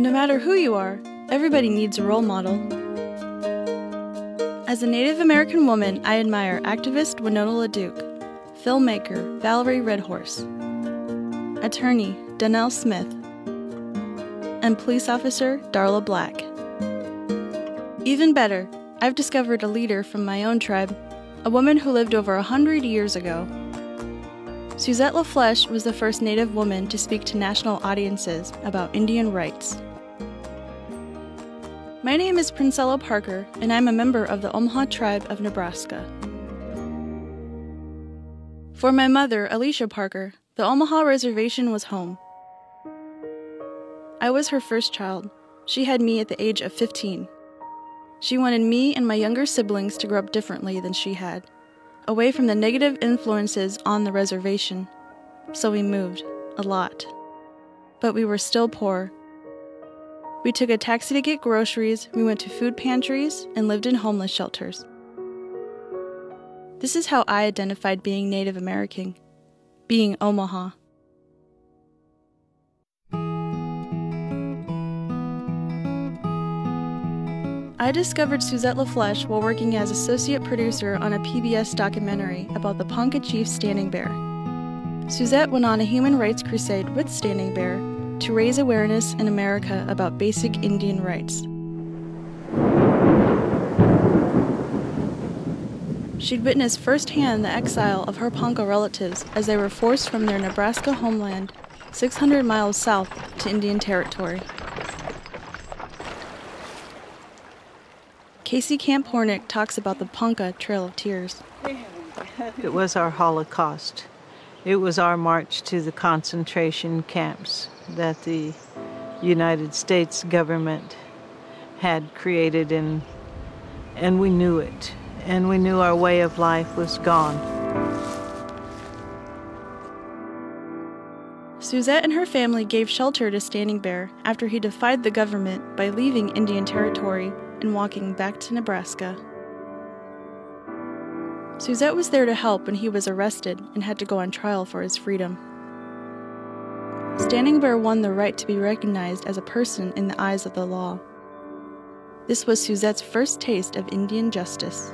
No matter who you are, everybody needs a role model. As a Native American woman, I admire activist Winona LaDuke, filmmaker Valerie Redhorse, attorney Donnell Smith, and police officer Darla Black. Even better, I've discovered a leader from my own tribe, a woman who lived over 100 years ago. Suzette LaFlèche was the first Native woman to speak to national audiences about Indian rights. My name is Princella Parker, and I'm a member of the Omaha tribe of Nebraska. For my mother, Alicia Parker, the Omaha Reservation was home. I was her first child. She had me at the age of 15. She wanted me and my younger siblings to grow up differently than she had, away from the negative influences on the reservation. So we moved, a lot. But we were still poor. We took a taxi to get groceries, we went to food pantries, and lived in homeless shelters. This is how I identified being Native American, being Omaha. I discovered Suzette LaFlèche while working as associate producer on a PBS documentary about the Ponca chief Standing Bear. Suzette went on a human rights crusade with Standing Bear to raise awareness in America about basic Indian rights. She'd witnessed firsthand the exile of her Ponca relatives as they were forced from their Nebraska homeland 600 miles south to Indian Territory. Casey Camp Hornick talks about the Ponca Trail of Tears. It was our Holocaust. It was our march to the concentration camps that the United States government had created, and we knew it. And we knew our way of life was gone. Suzette and her family gave shelter to Standing Bear after he defied the government by leaving Indian Territory and walking back to Nebraska. Suzette was there to help when he was arrested and had to go on trial for his freedom. Standing Bear won the right to be recognized as a person in the eyes of the law. This was Suzette's first taste of Indian justice.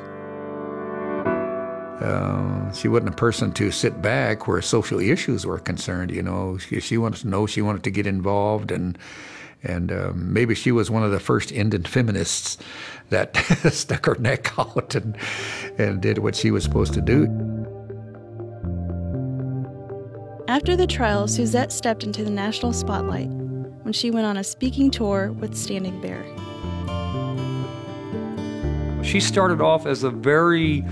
She wasn't a person to sit back where social issues were concerned. You know, she wanted to know, she wanted to get involved, and maybe she was one of the first Indian feminists that stuck her neck out and did what she was supposed to do. After the trial, Suzette stepped into the national spotlight when she went on a speaking tour with Standing Bear. She started off as a very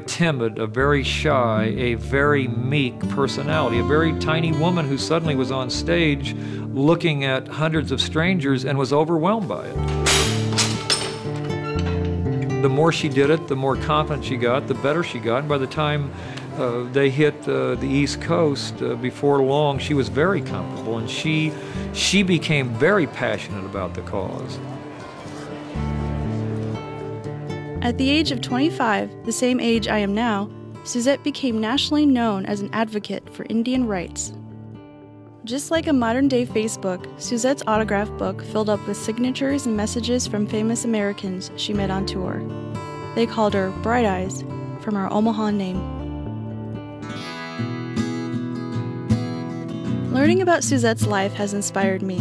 timid, a very shy, a very meek personality, a very tiny woman who suddenly was on stage looking at hundreds of strangers and was overwhelmed by it. The more she did it, the more confident she got, the better she got. And by the time they hit the East Coast, before long, she was very comfortable, and she became very passionate about the cause. At the age of 25, the same age I am now, Suzette became nationally known as an advocate for Indian rights. Just like a modern-day Facebook, Suzette's autograph book filled up with signatures and messages from famous Americans she met on tour. They called her Bright Eyes, from her Omaha name. Learning about Suzette's life has inspired me.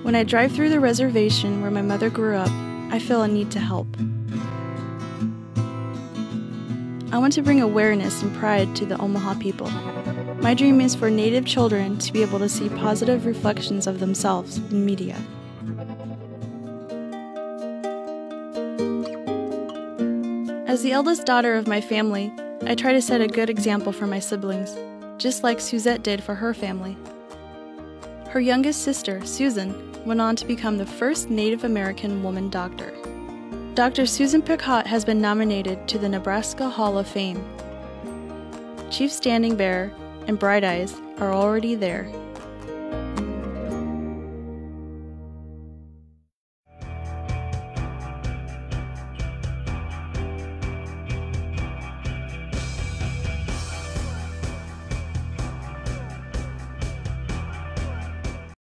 When I drive through the reservation where my mother grew up, I feel a need to help. I want to bring awareness and pride to the Omaha people. My dream is for Native children to be able to see positive reflections of themselves in media. As the eldest daughter of my family, I try to set a good example for my siblings, just like Suzette did for her family. Her youngest sister, Susan, went on to become the first Native American woman doctor. Dr. Susan Picotte has been nominated to the Nebraska Hall of Fame. Chief Standing Bear and Bright Eyes are already there.